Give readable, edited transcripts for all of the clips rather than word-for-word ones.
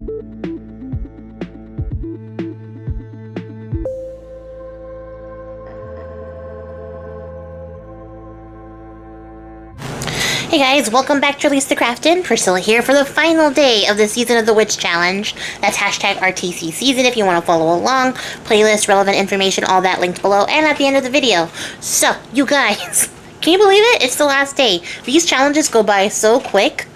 Hey guys, welcome back to releasethecraftin. Priscilla here for the final day of the Season of the Witch Challenge. That's hashtag rtcseason if you want to follow along. Playlist, relevant information, all that linked below and at the end of the video. So, you guys, can you believe it? It's the last day. These challenges go by so quick,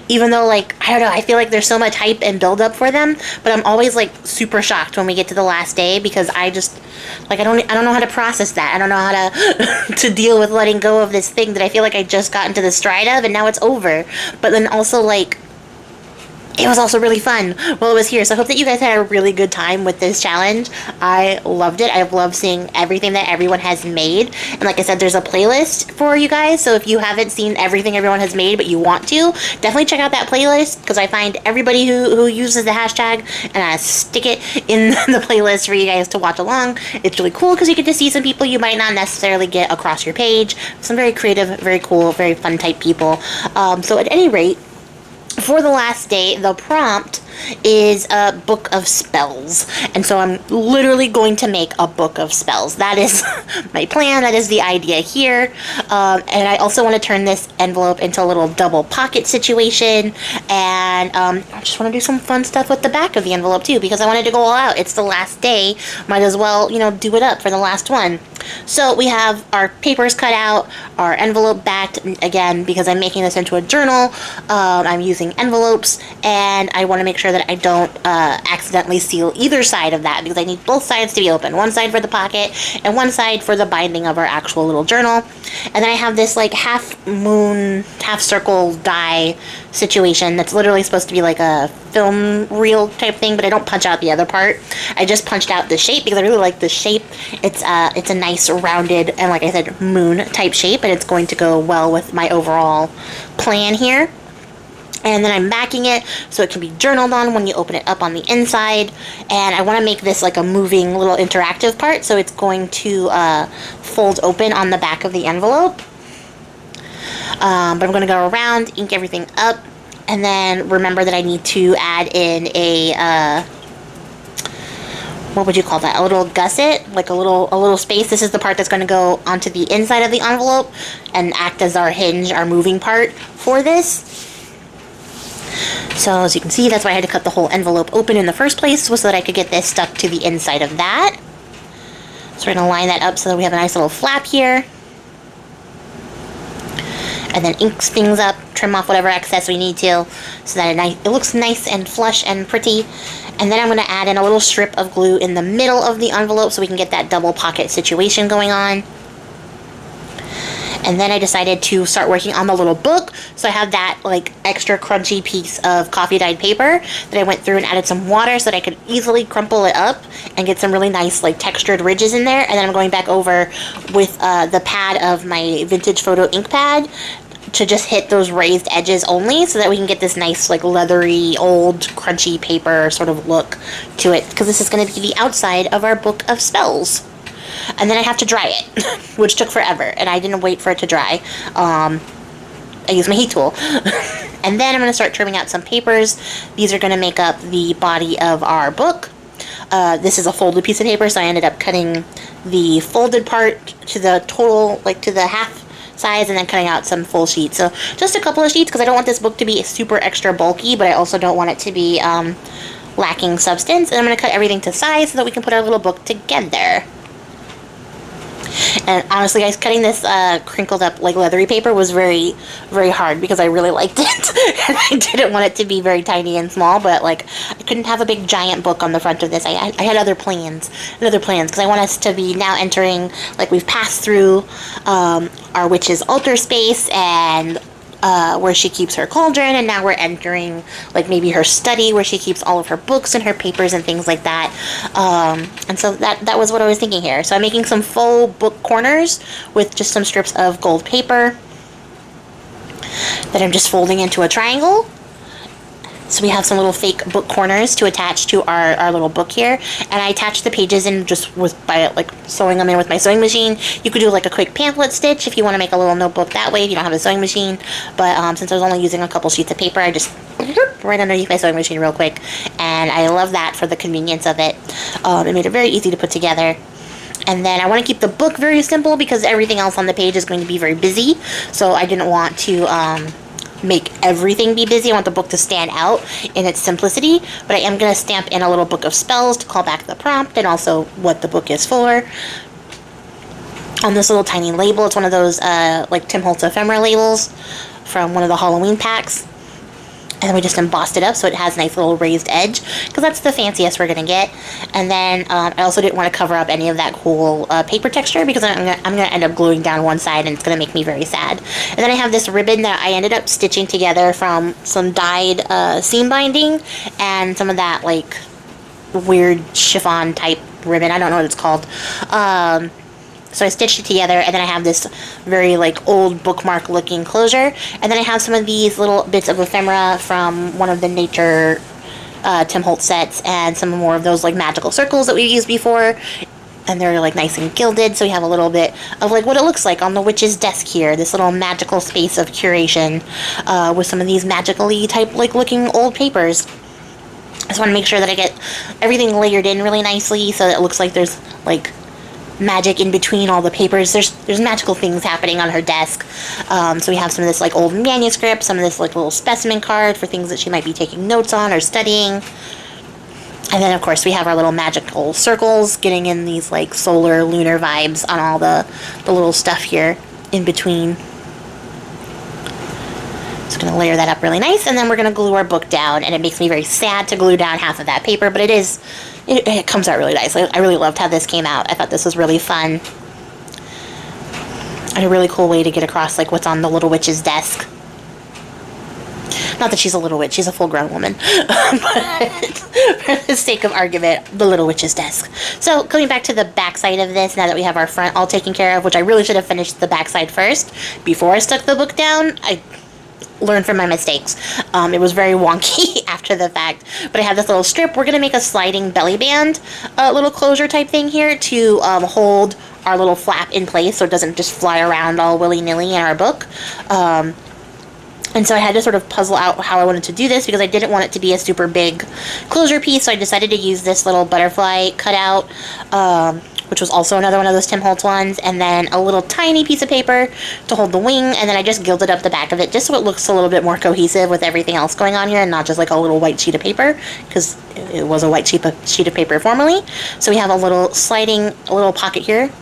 even though, like, I don't know, I feel like there's so much hype and build up for them, but I'm always, like, super shocked when we get to the last day because I just, like, I don't know how to process that. I don't know how to to deal with letting go of this thing that I feel like I just got into the stride of and now it's over. But then also, like, it was also really fun while it was here. So I hope that you guys had a really good time with this challenge. I loved it. I've loved seeing everything that everyone has made. And like I said, there's a playlist for you guys. So if you haven't seen everything everyone has made, but you want to, definitely check out that playlist because I find everybody who uses the hashtag and I stick it in the playlist for you guys to watch along. It's really cool because you get to see some people you might not necessarily get across your page. Some very creative, very cool, very fun type people. So at any rate, for the last day, the prompt is a book of spells. And so I'm literally going to make a book of spells. That is my plan. That is the idea here. And I also want to turn this envelope into a little double pocket situation. And I just want to do some fun stuff with the back of the envelope too, because I wanted to go all out. It's the last day. Might as well, you know, do it up for the last one. So we have our papers cut out, our envelope backed, again, because I'm making this into a journal. I'm using envelopes, and I want to make sure that I don't accidentally seal either side of that, because I need both sides to be open. One side for the pocket, and one side for the binding of our actual little journal. And then I have this, like, half moon, half circle die situation that's literally supposed to be like a film reel type thing, but I don't punch out the other part. I just punched out the shape because I really like the shape. It's a nice rounded and, like I said, moon type shape, and it's going to go well with my overall plan here. And then I'm backing it so it can be journaled on when you open it up on the inside. And I want to make this like a moving little interactive part, so it's going to fold open on the back of the envelope. But I'm going to go around, ink everything up, and then remember that I need to add in a, what would you call that? A little gusset, like a little space. This is the part that's going to go onto the inside of the envelope and act as our hinge, our moving part for this. So as you can see, that's why I had to cut the whole envelope open in the first place, was so that I could get this stuck to the inside of that. So we're going to line that up so that we have a nice little flap here. And then ink things up, trim off whatever excess we need to, so that it looks nice and flush and pretty. And then I'm going to add in a little strip of glue in the middle of the envelope so we can get that double pocket situation going on. And then I decided to start working on the little book. So I have that, like, extra crunchy piece of coffee dyed paper that I went through and added some water so that I could easily crumple it up and get some really nice, like, textured ridges in there. And then I'm going back over with the pad of my vintage photo ink pad to just hit those raised edges only, so that we can get this nice, like, leathery, old, crunchy paper sort of look to it, because this is going to be the outside of our book of spells. And then I have to dry it, which took forever, and I didn't wait for it to dry. I used my heat tool. And then I'm going to start trimming out some papers. These are going to make up the body of our book. This is a folded piece of paper, so I ended up cutting the folded part to the total, like, to the half size, and then cutting out some full sheets. So just a couple of sheets, because I don't want this book to be super extra bulky, but I also don't want it to be lacking substance. And I'm going to cut everything to size so that we can put our little book together. And honestly, guys, cutting this crinkled up, like, leathery paper was very, very hard because I really liked it. And I didn't want it to be very tiny and small, but, like, I couldn't have a big giant book on the front of this. I had other plans, because I want us to be now entering, like, we've passed through our witch's altar space and where she keeps her cauldron, and now we're entering, like, maybe her study where she keeps all of her books and her papers and things like that. And so that was what I was thinking here. So I'm making some faux book corners with just some strips of gold paper that I'm just folding into a triangle. So we have some little fake book corners to attach to our little book here. And I attached the pages in just by, like, sewing them in with my sewing machine. You could do, like, a quick pamphlet stitch if you want to make a little notebook that way if you don't have a sewing machine. But since I was only using a couple sheets of paper, I just right underneath my sewing machine real quick and I love that for the convenience of it. It made it very easy to put together. And then I want to keep the book very simple because everything else on the page is going to be very busy. So I didn't want to make everything be busy. I want the book to stand out in its simplicity. But I am going to stamp in a little book of spells to call back the prompt and also what the book is for. On this little tiny label, it's one of those like Tim Holtz ephemera labels from one of the Halloween packs. And then we just embossed it up so it has a nice little raised edge, because that's the fanciest we're going to get. And then I also didn't want to cover up any of that cool paper texture, because I'm going to end up gluing down one side and it's going to make me very sad. And then I have this ribbon that I ended up stitching together from some dyed seam binding and some of that like weird chiffon type ribbon. I don't know what it's called. So I stitched it together, and then I have this very like old bookmark looking closure, and then I have some of these little bits of ephemera from one of the nature Tim Holtz sets, and some more of those like magical circles that we've used before, and they're like nice and gilded, so we have a little bit of like what it looks like on the witch's desk here, this little magical space of curation with some of these magically type like looking old papers. I just want to make sure that I get everything layered in really nicely so that it looks like there's like magic in between all the papers. There's magical things happening on her desk. So we have some of this like old manuscript, some of this like little specimen card for things that she might be taking notes on or studying. And then of course we have our little magical circles, getting in these like solar lunar vibes on all the little stuff here in between. Just going to layer that up really nice, and then we're going to glue our book down, and it makes me very sad to glue down half of that paper, but it comes out really nice. I really loved how this came out. I thought this was really fun. And a really cool way to get across like what's on the little witch's desk. Not that she's a little witch, she's a full-grown woman. But for the sake of argument, the little witch's desk. So coming back to the back side of this, now that we have our front all taken care of, which I really should have finished the back side first before I stuck the book down. I learn from my mistakes. It was very wonky after the fact, but I have this little strip. We're going to make a sliding belly band little closure type thing here to hold our little flap in place so it doesn't just fly around all willy-nilly in our book. And so I had to sort of puzzle out how I wanted to do this, because I didn't want it to be a super big closure piece, so I decided to use this little butterfly cutout, which was also another one of those Tim Holtz ones, and then a little tiny piece of paper to hold the wing, and then I just gilded up the back of it just so it looks a little bit more cohesive with everything else going on here, and not just like a little white sheet of paper, because it was a white sheet of paper formerly. So we have a little pocket here.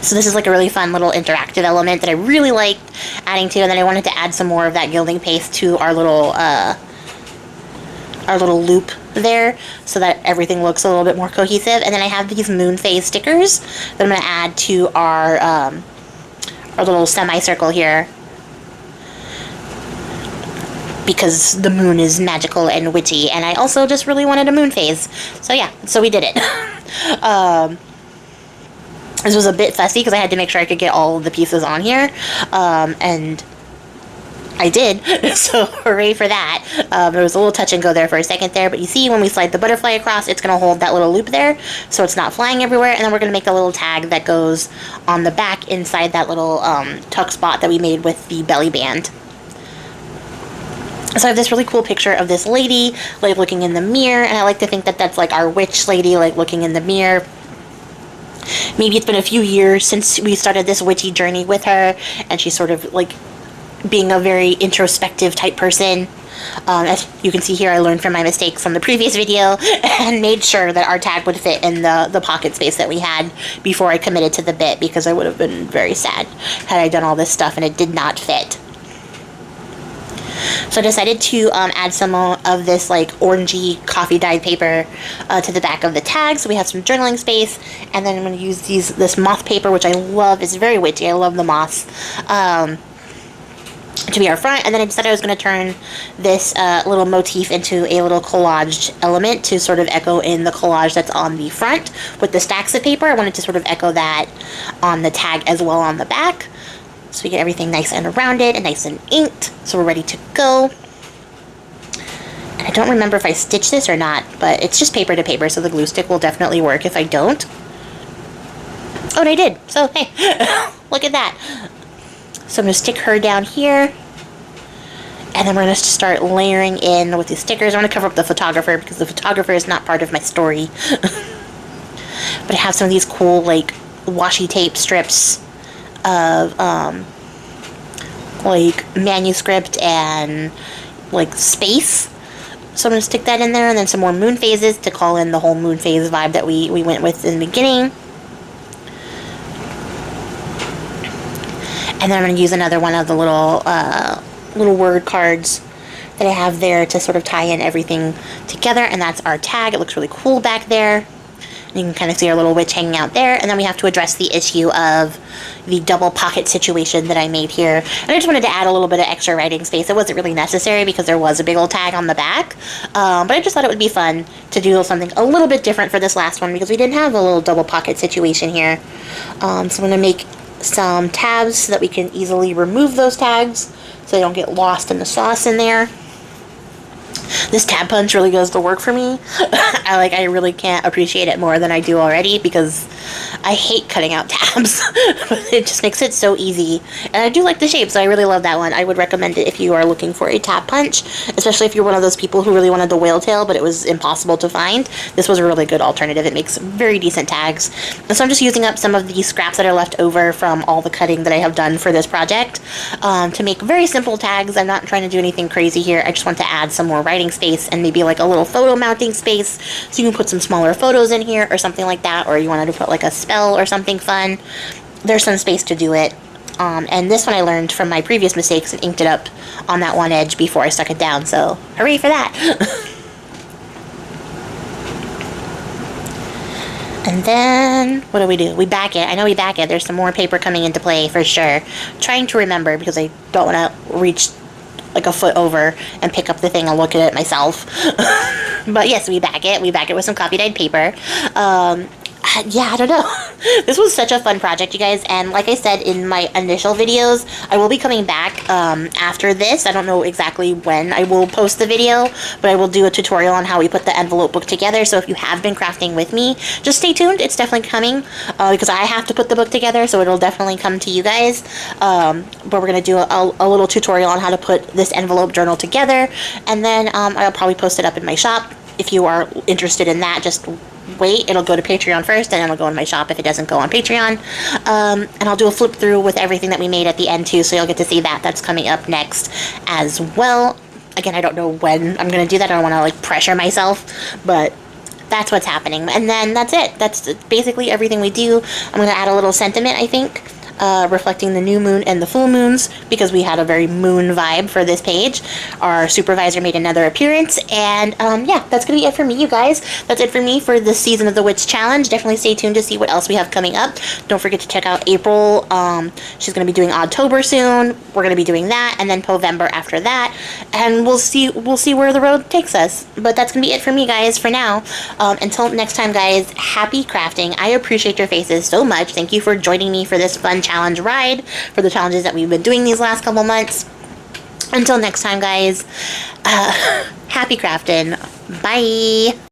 So this is like a really fun little interactive element that I really liked adding to, and then I wanted to add some more of that gilding paste to our little loop there so that everything looks a little bit more cohesive. And then I have these moon phase stickers that I'm going to add to our little semicircle here, because the moon is magical and witchy, and I also just really wanted a moon phase. So yeah, so we did it. This was a bit fussy because I had to make sure I could get all of the pieces on here, and I did, so hooray for that. There was a little touch and go there for a second there, but you see when we slide the butterfly across, it's going to hold that little loop there, so it's not flying everywhere, and then we're going to make a little tag that goes on the back inside that little tuck spot that we made with the belly band. So I have this really cool picture of this lady, like, looking in the mirror, and I like to think that that's, like, our witch lady, like, looking in the mirror. Maybe it's been a few years since we started this witchy journey with her, and she's sort of, like, being a very introspective type person. As you can see here, I learned from my mistakes from the previous video and made sure that our tag would fit in the pocket space that we had before I committed to the bit, because I would have been very sad had I done all this stuff and it did not fit. So I decided to add some of this like orangey coffee dyed paper to the back of the tag, so we have some journaling space. And then I'm going to use this moth paper, which I love. It's very witchy. I love the moths. To be our front, and then I decided I was going to turn this little motif into a little collaged element to sort of echo in the collage that's on the front with the stacks of paper. I wanted to sort of echo that on the tag as well on the back, so we get everything nice and rounded and nice and inked, so we're ready to go. And I don't remember if I stitched this or not, but it's just paper to paper, so the glue stick will definitely work if I don't. Oh, and I did, so hey, look at that. So I'm going to stick her down here, And then we're going to start layering in with these stickers. I'm going to cover up the photographer because the photographer is not part of my story. But I have some of these cool, like, washi tape strips of, like, manuscript and, like, space. So I'm going to stick that in there, and then some more moon phases to call in the whole moon phase vibe that we went with in the beginning. And then I'm going to use another one of the little word cards that I have there to sort of tie in everything together, and that's our tag. It looks really cool back there. You can kind of see our little witch hanging out there. And then we have to address the issue of the double pocket situation that I made here. And I just wanted to add a little bit of extra writing space. It wasn't really necessary because there was a big old tag on the back. But I just thought it would be fun to do something a little bit different for this last one because we didn't have a little double pocket situation here. So I'm going to make some tabs so that we can easily remove those tags so they don't get lost in the sauce in there. This tab punch really goes to work for me. I really can't appreciate it more than I do already because I hate cutting out tabs. It just makes it so easy. And I do like the shape, so I really love that one. I would recommend it if you are looking for a tab punch, especially if you're one of those people who really wanted the whale tail, but it was impossible to find. This was a really good alternative. It makes very decent tags. And so I'm just using up some of the scraps that are left over from all the cutting that I have done for this project to make very simple tags. I'm not trying to do anything crazy here. I just want to add some more writing space and maybe like a little photo mounting space so you can put some smaller photos in here or something like that, or you wanted to put like a spell or something fun. There's some space to do it. And this one I learned from my previous mistakes and inked it up on that one edge before I stuck it down, so hooray for that. And then, what do? We back it. I know we back it. There's some more paper coming into play for sure. I'm trying to remember because I don't want to reach like a foot over and pick up the thing and look at it myself. But yes, we back it. We back it with some copy dyed paper. Yeah, I don't know. This was such a fun project, you guys, and like I said in my initial videos, I will be coming back after this. I don't know exactly when I will post the video, but I will do a tutorial on how we put the envelope book together, so if you have been crafting with me, just stay tuned. It's definitely coming, because I have to put the book together, so it'll definitely come to you guys. But we're going to do a little tutorial on how to put this envelope journal together, and then I'll probably post it up in my shop. If you are interested in that, just wait. It'll go to Patreon first, and then it'll go in my shop if it doesn't go on Patreon. And I'll do a flip through with everything that we made at the end too, so you'll get to see that. That's coming up next as well. Again, I don't know when I'm going to do that. I don't want to like pressure myself, but that's what's happening. And then that's it. That's basically everything we do. I'm going to add a little sentiment, I think, reflecting the new moon and the full moons, because we had a very moon vibe for this page. Our supervisor made another appearance, and yeah, that's gonna be it for me, you guys. That's it for me for the Season of the Witch challenge. Definitely stay tuned to see what else we have coming up. Don't forget to check out April. She's gonna be doing Oddtober soon. We're gonna be doing that, and then November after that, and we'll see where the road takes us. But that's gonna be it for me, guys, for now. Until next time, guys, happy crafting. I appreciate your faces so much. Thank you for joining me for this fun challenge ride, for the challenges that we've been doing these last couple months. Until next time, guys, happy crafting. Bye.